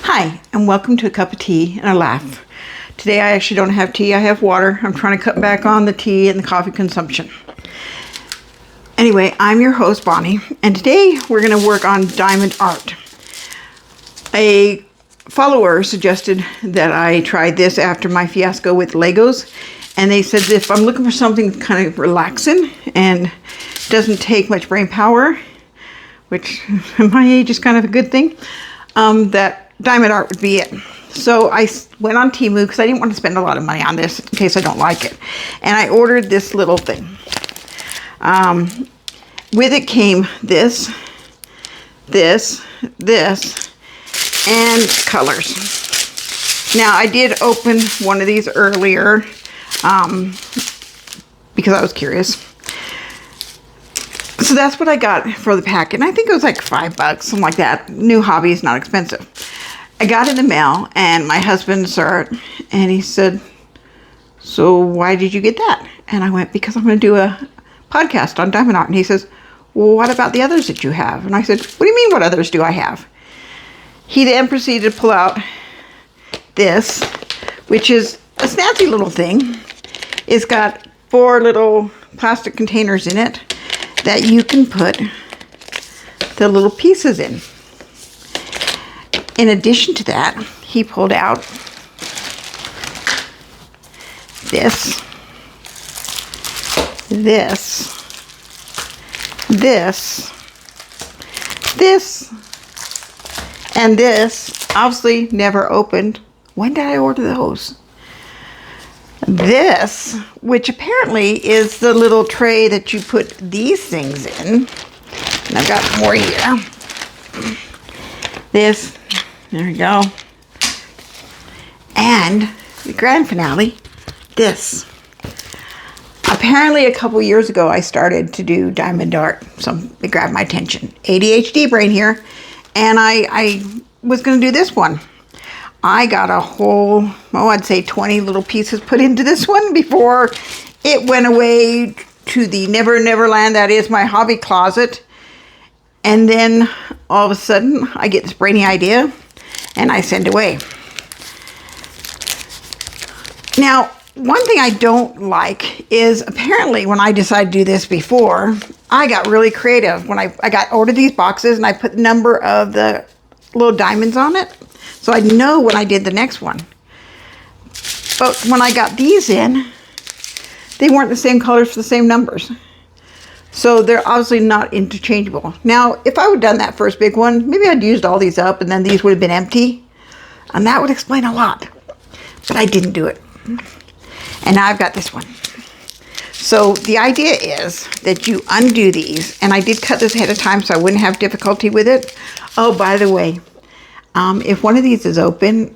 Hi, and welcome to a cup of tea and a laugh. Today I actually don't have tea, I have water. I'm trying to cut back on the tea and the coffee consumption. Anyway, I'm your host, Bonnie, and today we're going to work on diamond art. A follower suggested that I try this after my fiasco with Legos, and they said that if I'm looking for something kind of relaxing and doesn't take much brain power, which at my age is kind of a good thing, that diamond art would be it. So I went on Temu because I didn't want to spend a lot of money on this in case I don't like it. And I ordered this little thing. With it came this, and colors. Now I did open one of these earlier because I was curious. So that's what I got for the packet. And I think it was like $5, something like that. New hobby is not expensive. I got it in the mail, and my husband saw it, and he said, "So why did you get that?" And I went, "Because I'm going to do a podcast on diamond art." And he says, "Well, what about the others that you have?" And I said, "What do you mean, what others do I have?" He then proceeded to pull out this, which is a snazzy little thing. It's got 4 little plastic containers in it that you can put the little pieces in. In addition to that, he pulled out this, and this. Obviously never opened. When did I order those? This, which apparently is the little tray that you put these things in. And I've got more here. This, there we go. And the grand finale, this. Apparently a couple years ago I started to do diamond art. So it grabbed my attention. ADHD brain here. And I was going to do this one. I got a whole, I'd say 20 little pieces put into this one before it went away to the Never Land that is my hobby closet. And then all of a sudden I get this brainy idea and I send away. Now, one thing I don't like is apparently when I decided to do this before, I got really creative. When I ordered these boxes and I put the number of the little diamonds on it. So I know when I did the next one. But when I got these in, they weren't the same colors for the same numbers. So they're obviously not interchangeable. Now, if I would have done that first big one, maybe I'd used all these up and then these would have been empty. And that would explain a lot. But I didn't do it. And now I've got this one. So the idea is that you undo these. And I did cut this ahead of time so I wouldn't have difficulty with it. Oh, by the way, if one of these is open,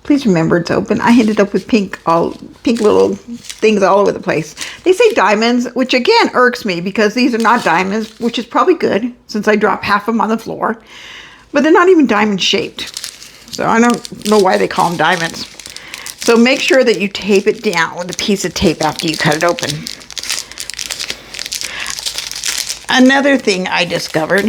please remember it's open. I ended up with pink little things all over the place. They say diamonds, which again irks me because these are not diamonds, which is probably good since I dropped half of them on the floor. But they're not even diamond shaped. So I don't know why they call them diamonds. So make sure that you tape it down with a piece of tape after you cut it open. Another thing I discovered,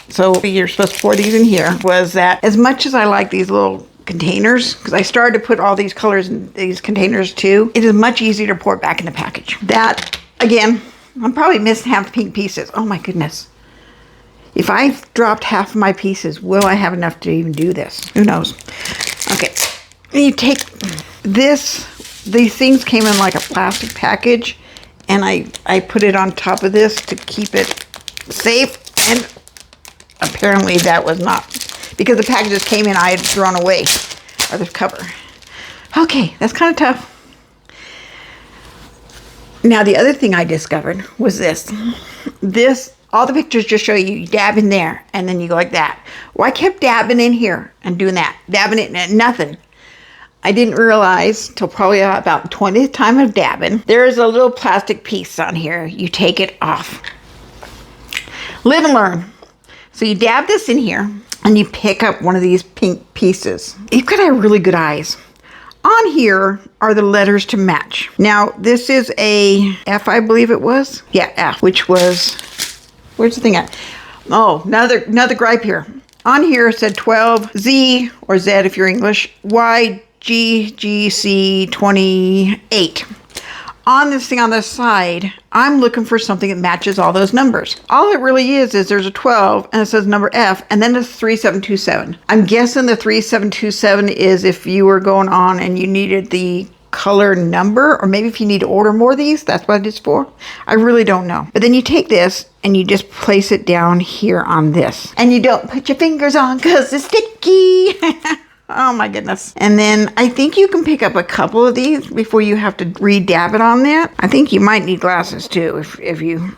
so you're supposed to pour these in here, was that as much as I like these little containers, because I started to put all these colors in these containers too, it is much easier to pour it back in the package. That, again, I'm probably missing half the pink pieces. Oh my goodness. If I dropped half of my pieces, will I have enough to even do this? Who knows? Okay, and you take this, these things came in like a plastic package, and I put it on top of this to keep it safe, and apparently that was not, because the packages came in, I had thrown away, or the cover. Okay, that's kind of tough. Now the other thing I discovered was this. All the pictures just show you dab in there, and then you go like that. Well, I kept dabbing in here and doing that, dabbing it and nothing. I didn't realize till probably about the 20th time of dabbing, there is a little plastic piece on here. You take it off. Live and learn. So you dab this in here and you pick up one of these pink pieces. You've got to have really good eyes. On here are the letters to match. Now, this is a F, I believe it was. Yeah, F, which was, where's the thing at? Oh, another gripe here. On here it said 12 Z or Z if you're English, YGGC 28. On this thing on the side, I'm looking for something that matches all those numbers. All it really is there's a 12 and it says number F and then it's 3727. I'm guessing the 3727 is if you were going on and you needed the color number, or maybe if you need to order more of these, that's what it's for. I really don't know. But then you take this and you just place it down here on this. And you don't put your fingers on because it's sticky. Oh my goodness. And then I think you can pick up a couple of these before you have to re-dab it on that. I think you might need glasses too if you...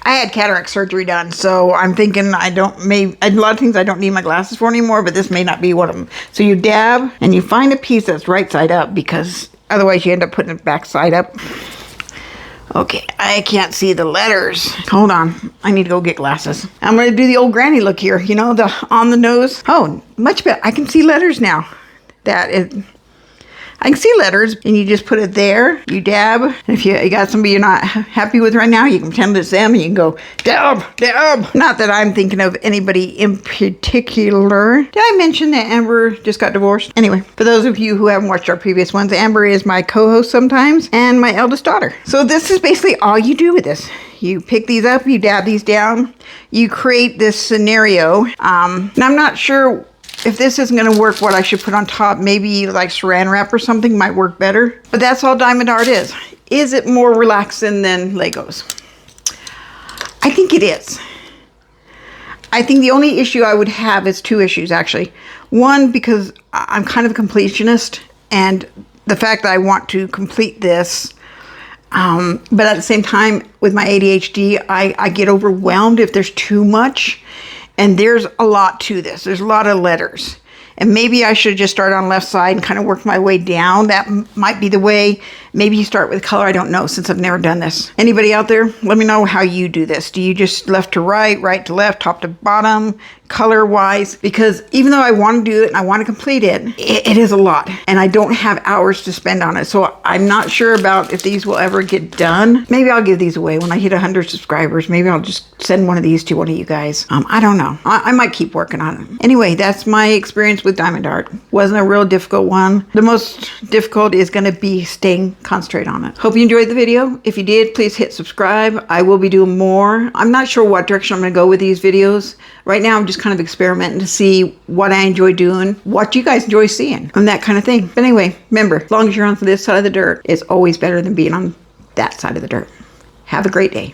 I had cataract surgery done, so I'm thinking a lot of things I don't need my glasses for anymore, but this may not be one of them. So you dab and you find a piece that's right side up because otherwise you end up putting it back side up. Okay, I can't see the letters. Hold on, I need to go get glasses. I'm going to do the old granny look here, you know, the on the nose. Oh, much better. I can see letters now. I can see letters, and you just put it there, you dab, and if you got somebody you're not happy with right now, you can pretend it's them, and you can go, dab, dab. Not that I'm thinking of anybody in particular. Did I mention that Amber just got divorced? Anyway, for those of you who haven't watched our previous ones, Amber is my co-host sometimes, and my eldest daughter. So this is basically all you do with this. You pick these up, you dab these down, you create this scenario, and I'm not sure if this isn't going to work, what I should put on top, maybe like saran wrap or something might work better. But that's all diamond art is. Is it more relaxing than Legos? I think it is. I think the only issue I would have is two issues, actually. One, because I'm kind of a completionist, and the fact that I want to complete this, but at the same time, with my ADHD, I get overwhelmed if there's too much. And there's a lot to this. There's a lot of letters. And maybe I should just start on left side and kind of work my way down. That might be the way. Maybe you start with color. I don't know, since I've never done this. Anybody out there, let me know how you do this. Do you just left to right, right to left, top to bottom, color-wise? Because even though I want to do it and I want to complete it, it is a lot. And I don't have hours to spend on it. So I'm not sure about if these will ever get done. Maybe I'll give these away when I hit 100 subscribers. Maybe I'll just send one of these to one of you guys. I don't know. I might keep working on it. Anyway, that's my experience with diamond art. Wasn't a real difficult one. The most difficult is going to be staying concentrated on it. Hope you enjoyed the video. If you did, please hit subscribe. I will be doing more. I'm not sure what direction I'm going to go with these videos. Right now, I'm just kind of experimenting to see what I enjoy doing, what you guys enjoy seeing, and that kind of thing. But anyway, remember, as long as you're on this side of the dirt, it's always better than being on that side of the dirt. Have a great day.